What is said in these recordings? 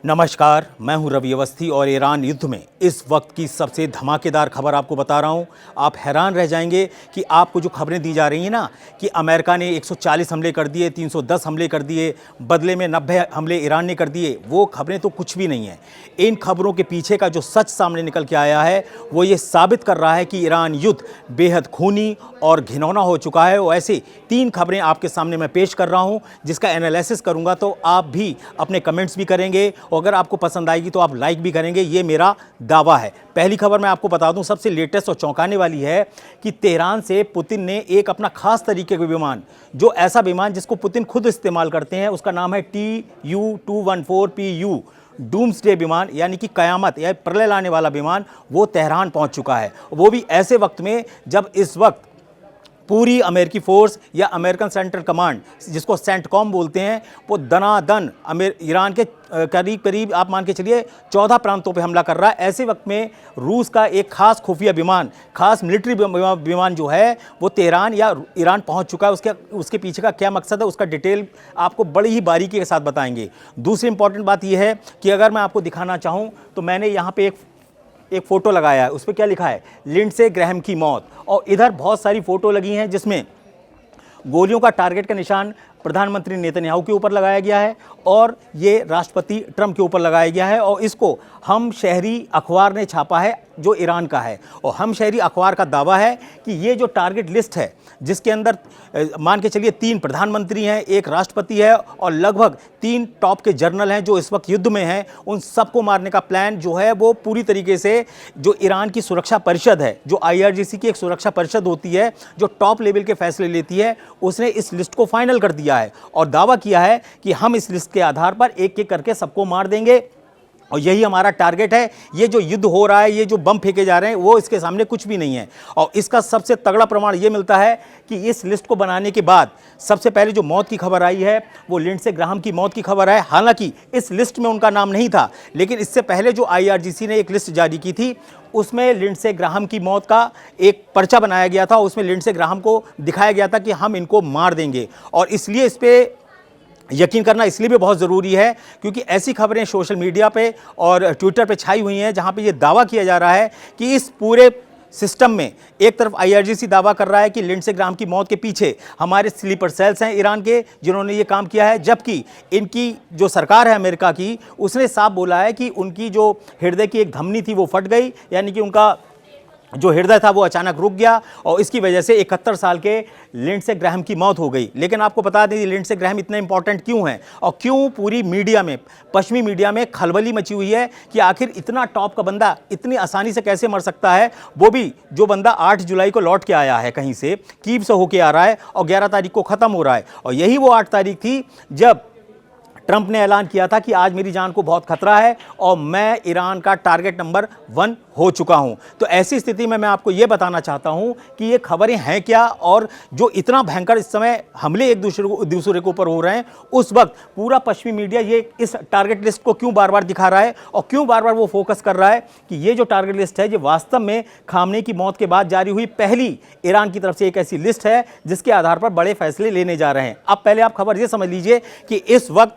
नमस्कार, मैं हूं रवि अवस्थी और ईरान युद्ध में इस वक्त की सबसे धमाकेदार खबर आपको बता रहा हूं। आप हैरान रह जाएंगे कि आपको जो खबरें दी जा रही हैं ना कि अमेरिका ने 140 हमले कर दिए, 310 हमले कर दिए, बदले में 90 हमले ईरान ने कर दिए, वो खबरें तो कुछ भी नहीं हैं। इन खबरों के पीछे का जो सच सामने निकल के आया है वो ये साबित कर रहा है कि ईरान युद्ध बेहद खूनी और घिनौना हो चुका है। और ऐसे 3 खबरें आपके सामने मैं पेश कर रहा हूं जिसका एनालिसिस करूंगा, तो आप भी अपने कमेंट्स भी करेंगे और अगर आपको पसंद आएगी तो आप लाइक भी करेंगे, ये मेरा दावा है। पहली खबर मैं आपको बता दूं, सबसे लेटेस्ट और चौंकाने वाली है कि तेहरान से पुतिन ने एक अपना खास तरीके का विमान, जो ऐसा विमान जिसको पुतिन खुद इस्तेमाल करते हैं, उसका नाम है TU-214PU डूम्सडे विमान, यानी कि कयामत या प्रलय लाने वाला विमान, वो तेहरान पहुंच चुका है। वो भी ऐसे वक्त में जब इस वक्त पूरी अमेरिकी फोर्स या अमेरिकन सेंट्रल कमांड, जिसको सेंटकॉम बोलते हैं, वो दनादन ईरान के करीब करीब आप मान के चलिए 14 प्रांतों पे हमला कर रहा है। ऐसे वक्त में रूस का एक खास खुफिया विमान, खास मिलिट्री विमान जो है वो तेहरान या ईरान पहुंच चुका है। उसके पीछे का क्या मकसद है उसका डिटेल आपको बड़ी ही बारीकी के साथ बताएंगे। दूसरी इंपॉर्टेंट बात यह है कि अगर मैं आपको दिखाना चाहूँ तो मैंने यहाँ पे एक फोटो लगाया है, उस पर क्या लिखा है, लिंडसे ग्रैहम की मौत। और इधर बहुत सारी फोटो लगी हैं जिसमें गोलियों का टारगेट का निशान प्रधानमंत्री नेतन्याहू के ऊपर लगाया गया है और ये राष्ट्रपति ट्रंप के ऊपर लगाया गया है। और इसको हम शहरी अखबार ने छापा है जो ईरान का है। और हम शहरी अखबार का दावा है कि ये जो टारगेट लिस्ट है जिसके अंदर मान के चलिए 3 प्रधानमंत्री हैं, 1 राष्ट्रपति है और लगभग 3 टॉप के जनरल हैं जो इस वक्त युद्ध में हैं, उन सबको मारने का प्लान जो है वो पूरी तरीके से जो ईरान की सुरक्षा परिषद है, जो IRGC की एक सुरक्षा परिषद होती है जो टॉप लेवल के फैसले लेती है, उसने इस लिस्ट को फाइनल कर दिया है और दावा किया है कि हम इस लिस्ट के आधार पर एक एक करके सबको मार देंगे और यही हमारा टारगेट है। ये जो युद्ध हो रहा है, ये जो बम फेंके जा रहे हैं, वो इसके सामने कुछ भी नहीं है। और इसका सबसे तगड़ा प्रमाण ये मिलता है कि इस लिस्ट को बनाने के बाद सबसे पहले जो मौत की खबर आई है वो लिंडसे ग्राहम की मौत की खबर है। हालांकि इस लिस्ट में उनका नाम नहीं था, लेकिन इससे पहले जो IRGC ने एक लिस्ट जारी की थी उसमें लिंडसे ग्राहम की मौत का एक पर्चा बनाया गया था। उसमें लिंडसे ग्राहम को दिखाया गया था कि हम इनको मार देंगे। और इसलिए इस पर यकीन करना इसलिए भी बहुत ज़रूरी है क्योंकि ऐसी खबरें सोशल मीडिया पे और ट्विटर पे छाई हुई हैं जहां पे ये दावा किया जा रहा है कि इस पूरे सिस्टम में एक तरफ IRGC दावा कर रहा है कि लिंडसे ग्राहम की मौत के पीछे हमारे स्लीपर सेल्स हैं ईरान के जिन्होंने ये काम किया है, जबकि इनकी जो सरकार है अमेरिका की, उसने साफ बोला है कि उनकी जो हृदय की एक धमनी थी वो फट गई, यानी कि उनका जो हृदय था वो अचानक रुक गया और इसकी वजह से 71 साल के लिंडसे ग्राहम की मौत हो गई। लेकिन आपको बता दें लिंडसे ग्राहम इतने इंपॉर्टेंट क्यों हैं और क्यों पूरी मीडिया में, पश्चिमी मीडिया में खलबली मची हुई है कि आखिर इतना टॉप का बंदा इतनी आसानी से कैसे मर सकता है, वो भी जो बंदा 8 जुलाई को लौट के आया है, कहीं से कीव से होके आ रहा है और 11 तारीख को ख़त्म हो रहा है। और यही वो 8 तारीख थी जब ट्रंप ने ऐलान किया था कि आज मेरी जान को बहुत खतरा है और मैं ईरान का टारगेट नंबर 1 हो चुका हूं। तो ऐसी स्थिति में मैं आपको यह बताना चाहता हूं कि ये खबरें हैं क्या और जो इतना भयंकर इस समय हमले एक दूसरे के ऊपर हो रहे हैं, उस वक्त पूरा पश्चिमी मीडिया ये इस टारगेट लिस्ट को क्यों बार बार दिखा रहा है और क्यों बार बार वो फोकस कर रहा है कि ये जो टारगेट लिस्ट है ये वास्तव में खामनेई की मौत के बाद जारी हुई पहली ईरान की तरफ से एक ऐसी लिस्ट है जिसके आधार पर बड़े फैसले लेने जा रहे हैं। अब पहले आप खबर ये समझ लीजिए कि इस वक्त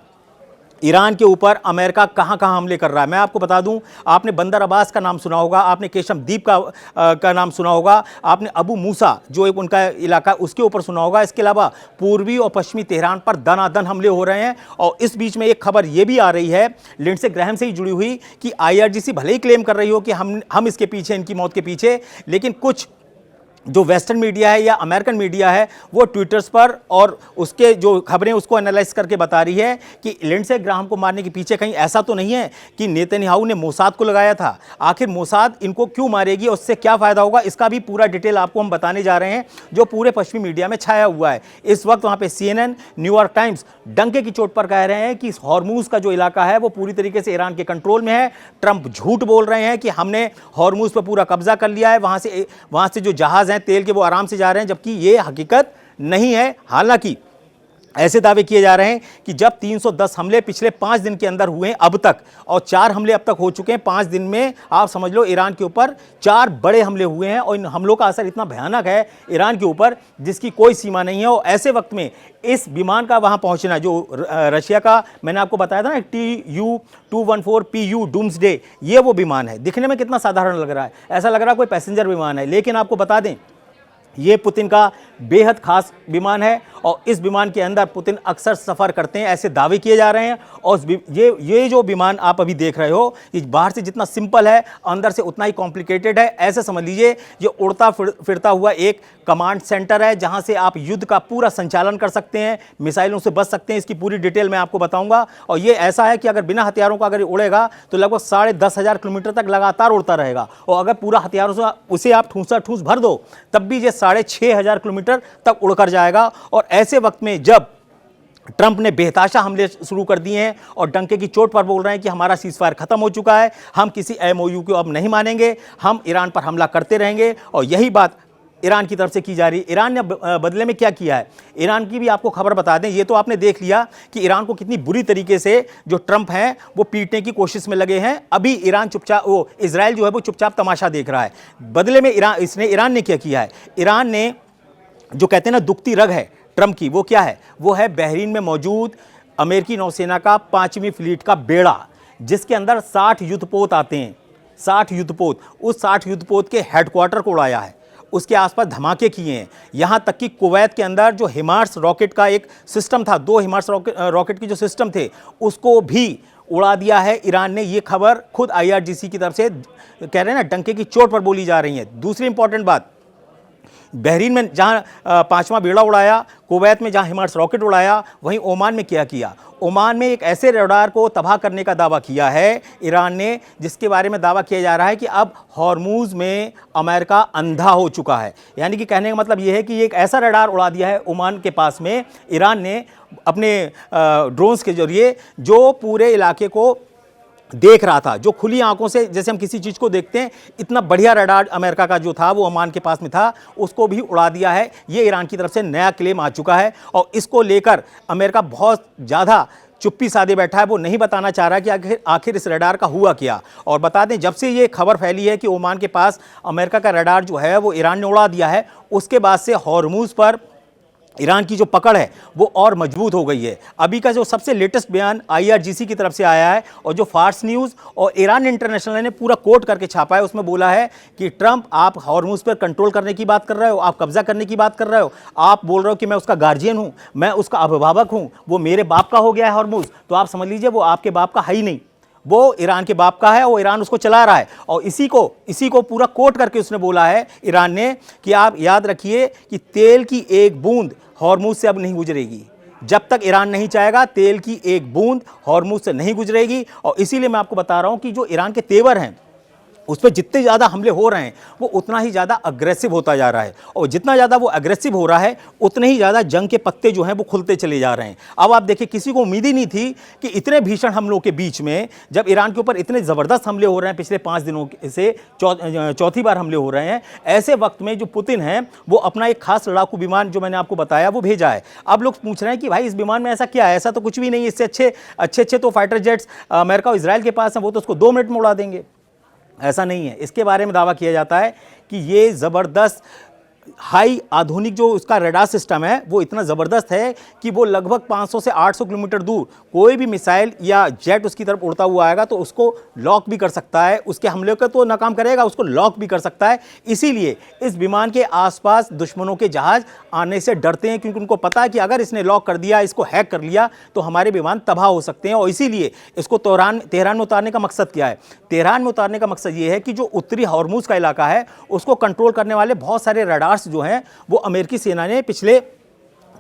ईरान के ऊपर अमेरिका कहां कहां हमले कर रहा है। मैं आपको बता दूं, आपने बंदर अब्बास का नाम सुना होगा, आपने केशम द्वीप का नाम सुना होगा, आपने अबू मूसा जो एक उनका इलाका उसके ऊपर सुना होगा। इसके अलावा पूर्वी और पश्चिमी तेहरान पर दनादन हमले हो रहे हैं। और इस बीच में एक खबर यह भी आ रही है लिंडसे ग्राहम से ही जुड़ी हुई कि IRGC भले ही क्लेम कर रही हो कि हम इसके पीछे, इनकी मौत के पीछे, लेकिन कुछ जो वेस्टर्न मीडिया है या अमेरिकन मीडिया है वो ट्विटर्स पर और उसके जो खबरें उसको एनालाइज करके बता रही है कि लिंडसे ग्राहम को मारने के पीछे कहीं ऐसा तो नहीं है कि नेतन्याहू ने मोसाद को लगाया था। आखिर मोसाद इनको क्यों मारेगी और उससे क्या फ़ायदा होगा, इसका भी पूरा डिटेल आपको हम बताने जा रहे हैं जो पूरे पश्चिमी मीडिया में छाया हुआ है। इस वक्त वहाँ पर CNN, न्यूयॉर्क टाइम्स डंके की चोट पर कह रहे हैं कि हॉर्मूज का जो इलाका है वो पूरी तरीके से ईरान के कंट्रोल में है। ट्रंप झूठ बोल रहे हैं कि हमने हॉर्मूज पर पूरा कब्जा कर लिया है, वहाँ से जो जहाज़ हैं तेल के वो आराम से जा रहे हैं, जबकि ये हकीकत नहीं है। हालांकि ऐसे दावे किए जा रहे हैं कि जब 310 हमले पिछले 5 दिन के अंदर हुए हैं अब तक, और 4 हमले अब तक हो चुके हैं 5 दिन में, आप समझ लो ईरान के ऊपर 4 बड़े हमले हुए हैं और इन हमलों का असर इतना भयानक है ईरान के ऊपर जिसकी कोई सीमा नहीं है। और ऐसे वक्त में इस विमान का वहां पहुंचना, जो रशिया का मैंने आपको बताया था ना TU-214PU डूम्सडे, ये वो विमान है। दिखने में कितना साधारण लग रहा है, ऐसा लग रहा है कोई पैसेंजर विमान है, लेकिन आपको बता दें ये पुतिन का बेहद खास विमान है और इस विमान के अंदर पुतिन अक्सर सफ़र करते हैं, ऐसे दावे किए जा रहे हैं। और ये जो विमान आप अभी देख रहे हो, ये बाहर से जितना सिंपल है अंदर से उतना ही कॉम्प्लिकेटेड है। ऐसे समझ लीजिए ये उड़ता फिरता हुआ एक कमांड सेंटर है जहां से आप युद्ध का पूरा संचालन कर सकते हैं, मिसाइलों से बच सकते हैं। इसकी पूरी डिटेल मैं आपको बताऊंगा। और ये ऐसा है कि अगर बिना हथियारों का अगर उड़ेगा तो लगभग 10,500 किलोमीटर तक लगातार उड़ता रहेगा, और अगर पूरा हथियारों से उसे आप ठूसा ठूस भर दो तब भी ये 6,500 किलोमीटर तक उड़कर जाएगा। और ऐसे वक्त में जब ट्रंप ने बेहताशा हमले शुरू कर दिए हैं और डंके की चोट पर बोल रहे हैं कि हमारा सीजफायर खत्म हो चुका है, हम किसी MOU को अब नहीं मानेंगे, हम ईरान पर हमला करते रहेंगे, और यही बात ईरान की तरफ से की जा रही है। ईरान ने बदले में क्या किया है, ईरान की भी आपको खबर बता दें। ये तो आपने देख लिया कि ईरान को कितनी बुरी तरीके से जो ट्रंप हैं वो पीटने की कोशिश में लगे हैं। अभी ईरान चुपचाप, वो इजराइल जो है वो चुपचाप तमाशा देख रहा है। बदले में ईरान ने क्या किया है, ईरान ने जो कहते हैं ना दुखती रग है ट्रंप की, वो क्या है, वो है बहरीन में मौजूद अमेरिकी नौसेना का 5वीं फ्लीट का बेड़ा, जिसके अंदर 60 युद्धपोत आते हैं, 60 युद्धपोत। उस 60 युद्धपोत के हेडक्वार्टर को उड़ाया है, उसके आसपास धमाके किए हैं। यहाँ तक कि कुवैत के अंदर जो हिमार्स रॉकेट का एक सिस्टम था, 2 हिमार्स रॉकेट की जो सिस्टम थे, उसको भी उड़ा दिया है ईरान ने। ये खबर खुद IRGC की तरफ से कह रहे हैं ना, डंके की चोट पर बोली जा रही है। दूसरी इंपॉर्टेंट बात, बहरीन में जहां 5वां बेड़ा उड़ाया, कुवैत में जहां हिमार्स रॉकेट उड़ाया, वहीं ओमान में क्या किया, ओमान में एक ऐसे रडार को तबाह करने का दावा किया है ईरान ने, जिसके बारे में दावा किया जा रहा है कि अब हॉर्मूज में अमेरिका अंधा हो चुका है। यानी कि कहने का मतलब यह है कि एक ऐसा रडार उड़ा दिया है ओमान के पास में ईरान ने अपने ड्रोन्स के जरिए, जो पूरे इलाके को देख रहा था, जो खुली आंखों से जैसे हम किसी चीज़ को देखते हैं, इतना बढ़िया रडार अमेरिका का जो था वो ओमान के पास में था, उसको भी उड़ा दिया है। ये ईरान की तरफ से नया क्लेम आ चुका है और इसको लेकर अमेरिका बहुत ज़्यादा चुप्पी साधे बैठा है। वो नहीं बताना चाह रहा कि आखिर इस रडार का हुआ क्या। और बता दें, जब से ये खबर फैली है कि ओमान के पास अमेरिका का रडार जो है वो ईरान ने उड़ा दिया है, उसके बाद से हॉर्मूज पर ईरान की जो पकड़ है वो और मजबूत हो गई है। अभी का जो सबसे लेटेस्ट बयान IRGC की तरफ से आया है और जो फार्स न्यूज़ और ईरान इंटरनेशनल ने पूरा कोट करके छापा है, उसमें बोला है कि ट्रंप, आप हॉर्मूज पर कंट्रोल करने की बात कर रहे हो, आप कब्जा करने की बात कर रहे हो, आप बोल रहे हो कि मैं उसका गार्जियन हूँ, मैं उसका अभिभावक हूँ, वो मेरे बाप का हो गया है हॉर्मूज, तो आप समझ लीजिए वो आपके बाप का है ही नहीं, वो ईरान के बाप का है और ईरान उसको चला रहा है। और इसी को पूरा कोट करके उसने बोला है ईरान ने कि आप याद रखिए कि तेल की एक बूंद हॉर्मूज से अब नहीं गुजरेगी। जब तक ईरान नहीं चाहेगा, तेल की एक बूंद हॉर्मूज से नहीं गुजरेगी। और इसीलिए मैं आपको बता रहा हूं कि जो ईरान के तेवर हैं उस पर जितने ज़्यादा हमले हो रहे हैं वो उतना ही ज़्यादा अग्रेसिव होता जा रहा है, और जितना ज़्यादा वो अग्रेसिव हो रहा है उतने ही ज़्यादा जंग के पत्ते जो हैं वो खुलते चले जा रहे हैं। अब आप देखिए, किसी को उम्मीद ही नहीं थी कि इतने भीषण हमलों के बीच में, जब ईरान के ऊपर इतने ज़बरदस्त हमले हो रहे हैं पिछले 5 दिनों से, चौथी बार हमले हो रहे हैं, ऐसे वक्त में जो पुतिन हैं वो अपना एक खास लड़ाकू विमान जो मैंने आपको बताया वो भेजा है। अब लोग पूछ रहे हैं कि भाई इस विमान में ऐसा क्या है, ऐसा तो कुछ भी नहीं है, इससे अच्छे तो फाइटर जेट्स अमेरिका और इजराइल के पास हैं, वो तो उसको 2 मिनट में उड़ा देंगे। ऐसा नहीं है। इसके बारे में दावा किया जाता है कि ये ज़बरदस्त हाई आधुनिक जो उसका रडार सिस्टम है वो इतना ज़बरदस्त है कि वो लगभग 500 से 800 किलोमीटर दूर कोई भी मिसाइल या जेट उसकी तरफ उड़ता हुआ आएगा तो उसको लॉक भी कर सकता है, उसके हमले को तो नाकाम करेगा, उसको लॉक भी कर सकता है। इसीलिए इस विमान के आसपास दुश्मनों के जहाज़ आने से डरते हैं, क्योंकि उनको पता है कि अगर इसने लॉक कर दिया, इसको हैक कर लिया तो हमारे विमान तबाह हो सकते हैं। और इसीलिए इसको तेहरान में उतारने का मकसद क्या है? तेहरान में उतारने का मकसद ये है कि जो उत्तरी हॉर्मूज का इलाका है उसको कंट्रोल करने वाले बहुत सारे रडार्स जो हैं वो अमेरिकी सेना ने पिछले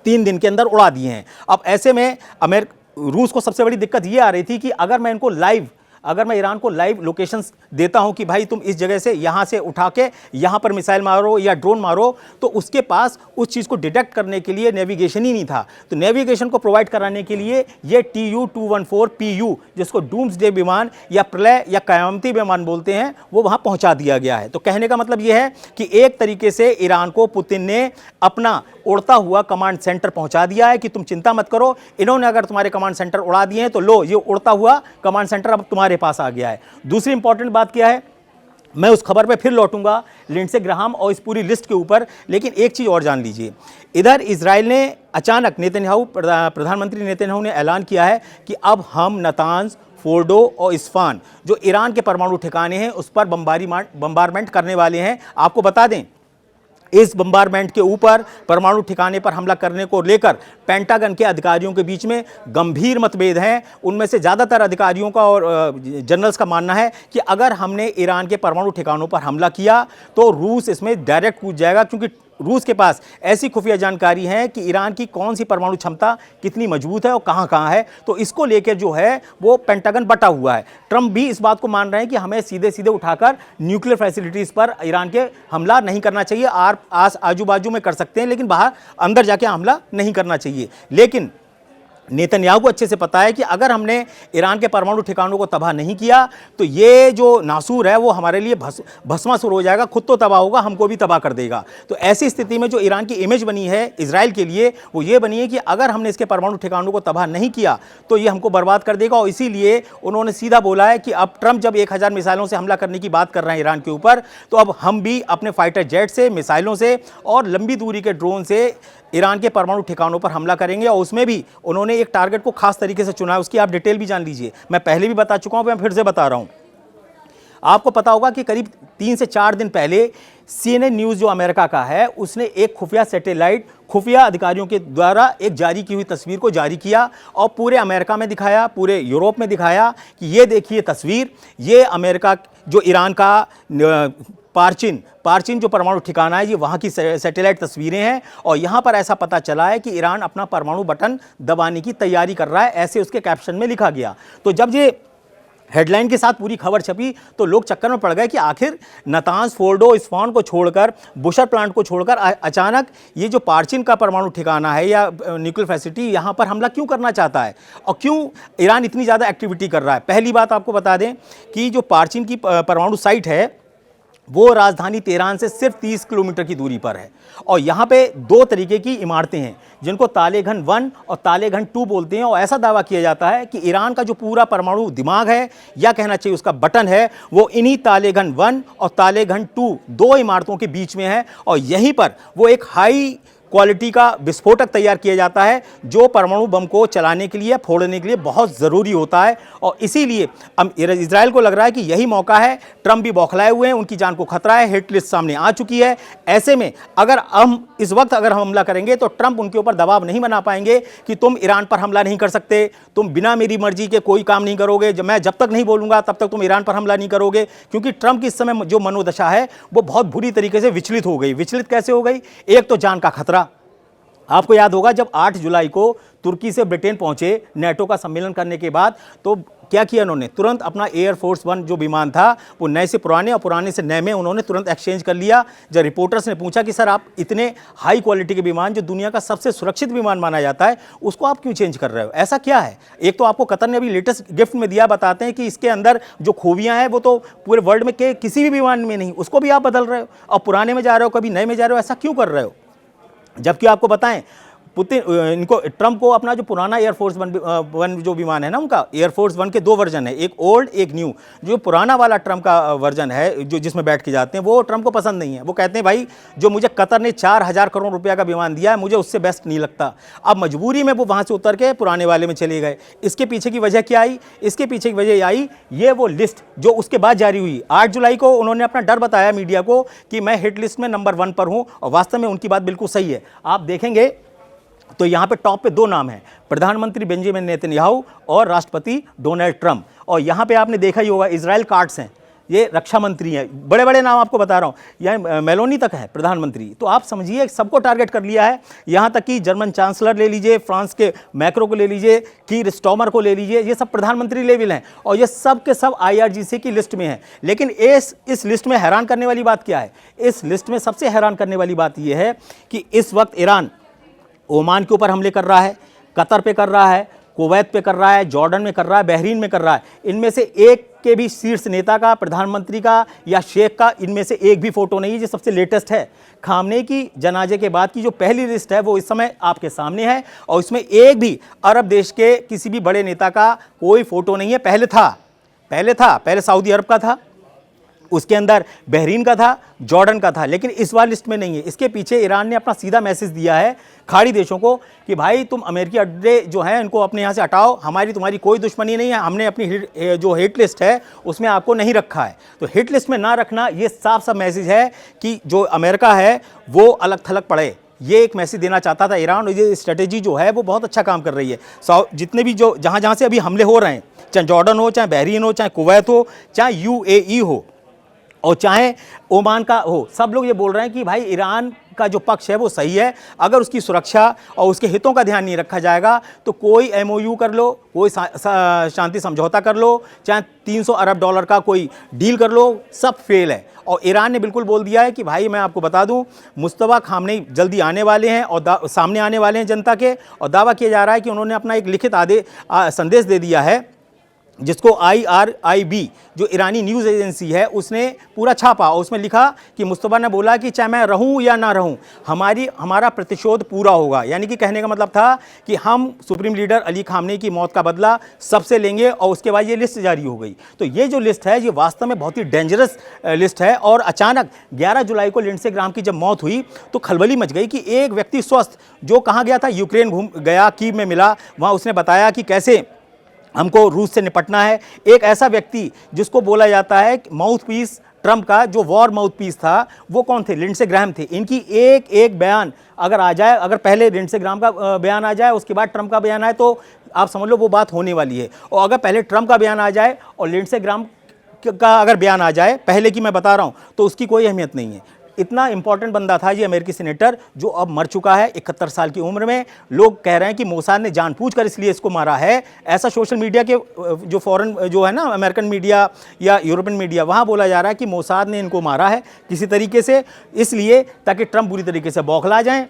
3 दिन के अंदर उड़ा दिए हैं। अब ऐसे में रूस को सबसे बड़ी दिक्कत ये आ रही थी कि अगर मैं इनको लाइव अगर मैं ईरान को लाइव लोकेशंस देता हूं कि भाई तुम इस जगह से यहां से उठा के यहां पर मिसाइल मारो या ड्रोन मारो, तो उसके पास उस चीज़ को डिटेक्ट करने के लिए नेविगेशन ही नहीं था। तो नेविगेशन को प्रोवाइड कराने के लिए ये TU-214PU, जिसको डूम्सडे विमान या प्रलय या कयामती विमान बोलते हैं, वो वहां पहुंचा दिया गया है। तो कहने का मतलब यह है कि एक तरीके से ईरान को पुतिन ने अपना उड़ता हुआ कमांड सेंटर पहुंचा दिया है कि तुम चिंता मत करो, इन्होंने अगर तुम्हारे कमांड सेंटर उड़ा दिए हैं तो लो, ये उड़ता हुआ कमांड सेंटर अब तुम्हारे पास आ गया है। दूसरी इंपॉर्टेंट बात क्या है, मैं उस खबर पे फिर लौटूंगा लिंडसे ग्राहम और इस पूरी लिस्ट के ऊपर, लेकिन एक चीज़ और जान लीजिए। इधर इजराइल ने अचानक प्रधानमंत्री नेतन्याहू ने ऐलान किया है कि अब हम नतांज, फोर्डो और इस्फान जो ईरान के परमाणु ठिकाने हैं उस पर बम्बारमेंट करने वाले हैं। आपको बता दें, इस बम्बारमेंट के ऊपर, परमाणु ठिकाने पर हमला करने को लेकर पेंटागन के अधिकारियों के बीच में गंभीर मतभेद हैं। उनमें से ज़्यादातर अधिकारियों का और जनरल्स का मानना है कि अगर हमने ईरान के परमाणु ठिकानों पर हमला किया तो रूस इसमें डायरेक्ट कूद जाएगा, क्योंकि रूस के पास ऐसी खुफिया जानकारी है कि ईरान की कौन सी परमाणु क्षमता कितनी मजबूत है और कहां कहां है। तो इसको लेकर जो है वो पेंटागन बटा हुआ है। ट्रंप भी इस बात को मान रहे हैं कि हमें सीधे सीधे उठाकर न्यूक्लियर फैसिलिटीज़ पर ईरान के हमला नहीं करना चाहिए। आजू बाजू में कर सकते हैं, लेकिन बाहर अंदर जाके हमला नहीं करना चाहिए। लेकिन नेतन्याहू को अच्छे से पता है कि अगर हमने ईरान के परमाणु ठिकानों को तबाह नहीं किया तो ये जो नासूर है वो हमारे लिए भस्मासुर हो जाएगा, खुद तो तबाह होगा, हमको भी तबाह कर देगा। तो ऐसी स्थिति में जो ईरान की इमेज बनी है इजराइल के लिए, वो ये बनी है कि अगर हमने इसके परमाणु ठिकानों को तबाह नहीं किया तो ये हमको बर्बाद कर देगा। और इसीलिए उन्होंने सीधा बोला है कि अब ट्रंप जब 1000 मिसाइलों से हमला करने की बात कर रहे हैं ईरान के ऊपर, तो अब हम भी अपने फाइटर जेट से, मिसाइलों से और लंबी दूरी के ड्रोन से ईरान के परमाणु ठिकानों पर हमला करेंगे। और उसमें भी उन्होंने एक टारगेट को खास तरीके से चुना है, उसकी आप डिटेल भी जान लीजिए। मैं पहले भी बता चुका हूं, मैं फिर से बता रहा हूं। आपको पता होगा कि करीब 3 से 4 दिन पहले CNN न्यूज़ जो अमेरिका का है, उसने एक खुफिया सैटेलाइट खुफिया अधिकारियों के द्वारा एक जारी की हुई तस्वीर को जारी किया और पूरे अमेरिका में दिखाया, पूरे यूरोप में दिखाया कि ये देखिए तस्वीर, ये अमेरिका जो ईरान का पार्चिन जो परमाणु ठिकाना है, ये वहाँ की सैटेलाइट तस्वीरें हैं। और यहाँ पर ऐसा पता चला है कि ईरान अपना परमाणु बटन दबाने की तैयारी कर रहा है, ऐसे उसके कैप्शन में लिखा गया। तो जब ये हेडलाइन के साथ पूरी खबर छपी तो लोग चक्कर में पड़ गए कि आखिर नतांज, फोर्डो, इस्फान को छोड़कर, बुशर प्लांट को छोड़कर अचानक ये जो पार्चिन का परमाणु ठिकाना है या न्यूक्लियर फैसिलिटी, यहाँ पर हमला क्यों करना चाहता है और क्यों ईरान इतनी ज़्यादा एक्टिविटी कर रहा है। पहली बात आपको बता दें कि जो पार्चिन की परमाणु साइट है वो राजधानी तेहरान से सिर्फ 30 किलोमीटर की दूरी पर है। और यहाँ पे 2 तरीके की इमारतें हैं जिनको तालेगन 1 और तालेगन 2 बोलते हैं। और ऐसा दावा किया जाता है कि ईरान का जो पूरा परमाणु दिमाग है, या कहना चाहिए उसका बटन है, वो इन्हीं तालेगन 1 और तालेगन 2 2 इमारतों के बीच में है। और यहीं पर वो एक हाई क्वालिटी का विस्फोटक तैयार किया जाता है जो परमाणु बम को चलाने के लिए, फोड़ने के लिए बहुत ज़रूरी होता है। और इसीलिए इजराइल को लग रहा है कि यही मौका है। ट्रंप भी बौखलाए हुए हैं, उनकी जान को खतरा है, हिट लिस्ट सामने आ चुकी है। ऐसे में अगर हम इस वक्त अगर हम हमला करेंगे तो ट्रंप उनके ऊपर दबाव नहीं बना पाएंगे कि तुम ईरान पर हमला नहीं कर सकते, तुम बिना मेरी मर्जी के कोई काम नहीं करोगे, मैं जब तक नहीं बोलूँगा तब तक तुम ईरान पर हमला नहीं करोगे। क्योंकि ट्रंप की इस समय जो मनोदशा है वो बहुत बुरी तरीके से विचलित हो गई। विचलित कैसे हो गई? एक तो जान का खतरा। आपको याद होगा जब 8 जुलाई को तुर्की से ब्रिटेन पहुंचे नेटो का सम्मेलन करने के बाद, तो क्या किया उन्होंने? तुरंत अपना एयरफोर्स 1 जो विमान था वो नए से पुराने और पुराने से नए में उन्होंने तुरंत एक्सचेंज कर लिया। जब रिपोर्टर्स ने पूछा कि सर आप इतने हाई क्वालिटी के विमान, जो दुनिया का सबसे सुरक्षित विमान माना जाता है, उसको आप क्यों चेंज कर रहे हो, ऐसा क्या है? एक तो आपको कतर ने अभी लेटेस्ट गिफ्ट में दिया, बताते हैं कि इसके अंदर जो खूबियाँ हैं वो तो पूरे वर्ल्ड में के किसी भी विमान में नहीं, उसको भी आप बदल रहे हो और पुराने में जा रहे हो, कभी नए में जा रहे हो, ऐसा क्यों कर रहे हो? जबकि आपको बताएं ट्रंप को अपना जो पुराना एयरफोर्स 1 जो विमान है ना, उनका एयरफोर्स 1 के 2 वर्जन है, एक ओल्ड एक न्यू। जो पुराना वाला ट्रंप का वर्जन है जो जिसमें बैठ के जाते हैं, वो ट्रंप को पसंद नहीं है। वो कहते हैं भाई जो मुझे कतर ने 4000 करोड़ रुपया का विमान दिया है, मुझे उससे बेस्ट नहीं लगता। अब मजबूरी में वो वहाँ से उतर के पुराने वाले में चले गए। इसके पीछे की वजह क्या आई? इसके पीछे की वजह आई ये वो लिस्ट जो उसके बाद जारी हुई 8 जुलाई को। उन्होंने अपना डर बताया मीडिया को कि मैं हिट लिस्ट में नंबर 1 पर हूँ, और वास्तव में उनकी बात बिल्कुल सही है। आप देखेंगे तो यहाँ पे टॉप पे 2 नाम हैं, प्रधानमंत्री बेंजामिन नेतन्याहू और राष्ट्रपति डोनाल्ड ट्रंप। और यहाँ पे आपने देखा ही होगा इजराइल कार्ड्स हैं, ये रक्षा मंत्री हैं, बड़े बड़े नाम आपको बता रहा हूँ, यहाँ मेलोनी तक है प्रधानमंत्री। तो आप समझिए सबको टारगेट कर लिया है, यहाँ तक कि जर्मन चांसलर ले लीजिए, फ्रांस के मैक्रो को ले लीजिए, कीर स्टॉमर को ले लीजिए, ये सब प्रधानमंत्री लेवल हैं और ये सब के सब IRGC की लिस्ट में हैं। लेकिन इस लिस्ट में हैरान करने वाली बात क्या है? इस लिस्ट में सबसे हैरान करने वाली बात यह है कि इस वक्त ईरान ओमान के ऊपर हमले कर रहा है, कतर पे कर रहा है, कुवैत पे कर रहा है, जॉर्डन में कर रहा है, बहरीन में कर रहा है। इनमें से एक के भी शीर्ष नेता का, प्रधानमंत्री का या शेख का इनमें से एक भी फोटो नहीं है। जो सबसे लेटेस्ट है, खामनेई की जनाजे के बाद की जो पहली लिस्ट है वो इस समय आपके सामने है और इसमें एक भी अरब देश के किसी भी बड़े नेता का कोई फोटो नहीं है। पहले सऊदी अरब का था, उसके अंदर बहरीन का था, जॉर्डन का था, लेकिन इस बार लिस्ट में नहीं है। इसके पीछे ईरान ने अपना सीधा मैसेज दिया है खाड़ी देशों को कि भाई तुम अमेरिकी अड्डे जो हैं इनको अपने यहाँ से हटाओ, हमारी तुम्हारी कोई दुश्मनी नहीं है, हमने अपनी जो हिट लिस्ट है उसमें आपको नहीं रखा है। तो हिट लिस्ट में ना रखना ये साफ साफ मैसेज है कि जो अमेरिका है वो अलग थलग पड़े। ये एक मैसेज देना चाहता था ईरान और ये स्ट्रेटेजी जो है वो बहुत अच्छा काम कर रही है। जितने भी जो जहाँ से अभी हमले हो रहे हैं, चाहे जॉर्डन हो, चाहे बहरीन हो, चाहे कुवैत हो, चाहे UAE हो और चाहे ओमान का हो, सब लोग ये बोल रहे हैं कि भाई ईरान का जो पक्ष है वो सही है। अगर उसकी सुरक्षा और उसके हितों का ध्यान नहीं रखा जाएगा तो कोई MOU कर लो, कोई शांति समझौता कर लो, चाहे 300 अरब डॉलर का कोई डील कर लो, सब फेल है। और ईरान ने बिल्कुल बोल दिया है कि भाई मैं आपको बता दूं, मुस्तफा खामनेई जल्दी आने वाले हैं और सामने आने वाले हैं जनता के, और दावा किया जा रहा है कि उन्होंने अपना एक लिखित संदेश दे दिया है जिसको IRIB जो ईरानी न्यूज़ एजेंसी है उसने पूरा छापा और उसमें लिखा कि मुस्तफा ने बोला कि चाहे मैं रहूं या ना रहूं, हमारा प्रतिशोध पूरा होगा। यानी कि कहने का मतलब था कि हम सुप्रीम लीडर अली खामनेई की मौत का बदला सबसे लेंगे। और उसके बाद ये लिस्ट जारी हो गई। तो ये जो लिस्ट है ये वास्तव में बहुत ही डेंजरस लिस्ट है। और अचानक 11 जुलाई को लिंडसे ग्राहम की जब मौत हुई तो खलबली मच गई कि एक व्यक्ति स्वस्थ जो कहाँ गया था, यूक्रेन घूम गया, कीव में मिला, वहाँ उसने बताया कि कैसे हमको रूस से निपटना है। एक ऐसा व्यक्ति जिसको बोला जाता है माउथ पीस ट्रंप का, जो वॉर माउथ पीस था, वो कौन थे? लिंडसे ग्राहम थे। इनकी एक एक बयान अगर आ जाए, अगर पहले लिंडसे ग्राहम का बयान आ जाए उसके बाद ट्रंप का बयान आए तो आप समझ लो वो बात होने वाली है। और अगर पहले ट्रंप का बयान आ जाए और लिंडसे ग्राहम का अगर बयान आ जाए पहले की मैं बता रहा हूँ तो उसकी कोई अहमियत नहीं है। इतना इंपॉर्टेंट बंदा था ये अमेरिकी सीनेटर जो अब मर चुका है 71 साल की उम्र में। लोग कह रहे हैं कि मोसाद ने जानबूझकर इसलिए इसको मारा है। ऐसा सोशल मीडिया के जो फॉरेन जो है ना, अमेरिकन मीडिया या यूरोपियन मीडिया, वहाँ बोला जा रहा है कि मोसाद ने इनको मारा है किसी तरीके से, इसलिए ताकि ट्रंप बुरी तरीके से बौखला जाएं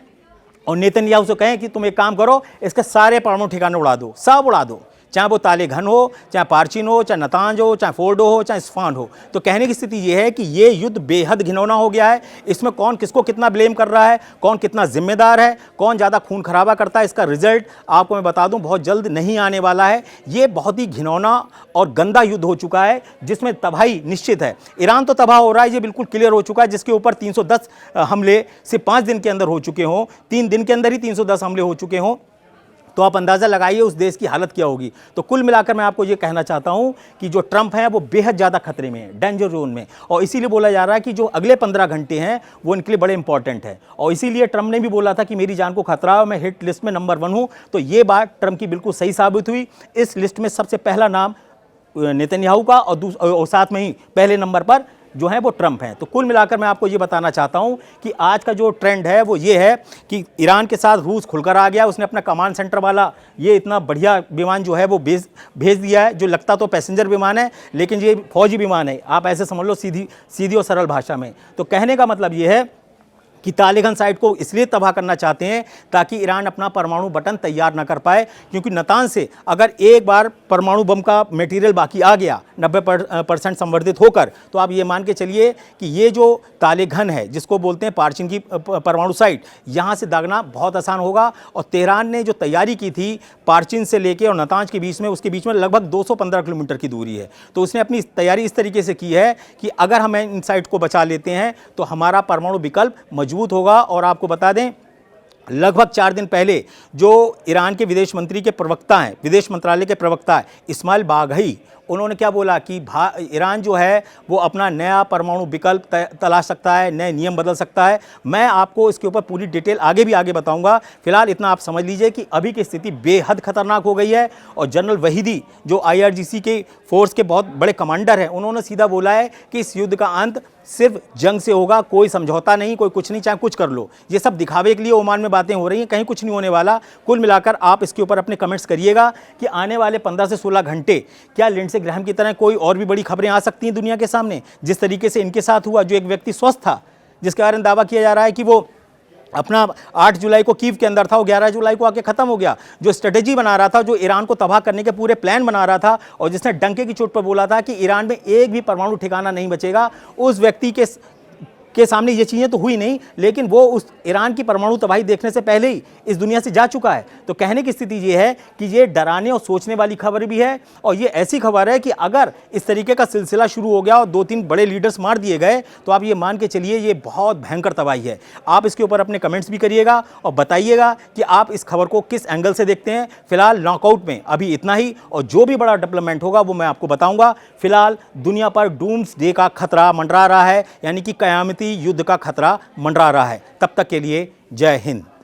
और नेतन्याहू से कहें कि तुम एक काम करो, इसके सारे परमाणु ठिकाने उड़ा दो, सब उड़ा दो, चाहे वो तालेघन हो, चाहे पार्चिन हो, चाहे नतांज हो, चाहे फोर्डो हो, चाहे स्फान हो। तो कहने की स्थिति ये है कि ये युद्ध बेहद घिनौना हो गया है। इसमें कौन किसको कितना ब्लेम कर रहा है, कौन कितना जिम्मेदार है, कौन ज़्यादा खून खराबा करता है, इसका रिजल्ट आपको मैं बता दूं बहुत जल्द नहीं आने वाला है। ये बहुत ही घिनौना और गंदा युद्ध हो चुका है जिसमें तबाही निश्चित है। ईरान तो तबाह हो रहा है, ये बिल्कुल क्लियर हो चुका है, जिसके ऊपर 310 हमले सिर्फ 5 दिन के अंदर हो चुके हों, 3 दिन के अंदर ही 310 हमले हो चुके हों, तो आप अंदाज़ा लगाइए उस देश की हालत क्या होगी। तो कुल मिलाकर मैं आपको ये कहना चाहता हूँ कि जो ट्रंप है वो बेहद ज़्यादा खतरे में है, डेंजर जोन में, और इसीलिए बोला जा रहा है कि जो अगले 15 घंटे हैं वो इनके लिए बड़े इंपॉर्टेंट है। और इसीलिए ट्रंप ने भी बोला था कि मेरी जान को खतरा है, मैं हिट लिस्ट में नंबर 1 हूँ। तो ये बात ट्रंप की बिल्कुल सही साबित हुई। इस लिस्ट में सबसे पहला नाम नेतन्याहू का और साथ में ही पहले नंबर पर जो है वो ट्रंप हैं। तो कुल मिलाकर मैं आपको ये बताना चाहता हूँ कि आज का जो ट्रेंड है वो ये है कि ईरान के साथ रूस खुलकर आ गया। उसने अपना कमांड सेंटर वाला ये इतना बढ़िया विमान जो है वो भेज दिया है, जो लगता तो पैसेंजर विमान है लेकिन ये फौजी विमान है। आप ऐसे समझ लो सीधी और सरल भाषा में। तो कहने का मतलब ये है कि तालेगन साइट को इसलिए तबाह करना चाहते हैं ताकि ईरान अपना परमाणु बटन तैयार ना कर पाए, क्योंकि नातांज से अगर एक बार परमाणु बम का मटेरियल बाकी आ गया 90% संवर्धित होकर, तो आप ये मान के चलिए कि ये जो तालेगन है जिसको बोलते हैं पार्चिन की परमाणु साइट, यहाँ से दागना बहुत आसान होगा। और तेहरान ने जो तैयारी की थी पार्चिन से लेके और नातांज के बीच में, उसके बीच में लगभग 215 किलोमीटर की दूरी है। तो उसने अपनी तैयारी इस तरीके से की है कि अगर हम इन साइट को बचा लेते हैं तो हमारा परमाणु विकल्प मजबूत होगा। और आपको बता दें लगभग 4 दिन पहले जो ईरान के विदेश मंत्री के प्रवक्ता हैं, विदेश मंत्रालय के प्रवक्ता है इस्माइल बाघई, उन्होंने क्या बोला कि ईरान जो है वो अपना नया परमाणु विकल्प तलाश सकता है, नए नियम बदल सकता है। मैं आपको इसके ऊपर पूरी डिटेल आगे बताऊंगा। फिलहाल इतना आप समझ लीजिए कि अभी की स्थिति बेहद खतरनाक हो गई है और जनरल वहीदी जो IRGC के फोर्स के बहुत बड़े कमांडर हैं, उन्होंने सीधा बोला है कि इस युद्ध का अंत सिर्फ जंग से होगा, कोई समझौता नहीं, कोई कुछ नहीं, चाहे कुछ कर लो। ये सब दिखावे के लिए ओमान में बातें हो रही हैं, कहीं कुछ नहीं होने वाला। कुल मिलाकर आप इसके ऊपर अपने कमेंट्स करिएगा कि आने वाले 15 से 16 घंटे क्या लिंडसे ग्रैहम की तरह कोई और भी बड़ी खबरें आ सकती हैं दुनिया के सामने, जिस तरीके से इनके साथ हुआ। जो एक व्यक्ति स्वस्थ था, जिसके बारे में दावा किया जा रहा है कि वो अपना 8 जुलाई को कीव के अंदर था, वो 11 जुलाई को आके खत्म हो गया। जो स्ट्रेटेजी बना रहा था, जो ईरान को तबाह करने के पूरे प्लान बना रहा था, और जिसने डंके की चोट पर बोला था कि ईरान में एक भी परमाणु ठिकाना नहीं बचेगा, उस व्यक्ति के सामने ये चीज़ें तो हुई नहीं, लेकिन वो उस ईरान की परमाणु तबाही देखने से पहले ही इस दुनिया से जा चुका है। तो कहने की स्थिति ये है कि ये डराने और सोचने वाली खबर भी है, और ये ऐसी खबर है कि अगर इस तरीके का सिलसिला शुरू हो गया और 2-3 बड़े लीडर्स मार दिए गए, तो आप ये मान के चलिए ये बहुत भयंकर तबाही है। आप इसके ऊपर अपने कमेंट्स भी करिएगा और बताइएगा कि आप इस खबर को किस एंगल से देखते हैं। फिलहाल नॉकआउट में अभी इतना ही, और जो भी बड़ा डेवलपमेंट होगा वो मैं आपको बताऊंगा। फिलहाल दुनिया पर डूम्स डे का खतरा मंडरा रहा है, यानी कि कयामती युद्ध का खतरा मंडरा रहा है। तब तक के लिए जय हिंद।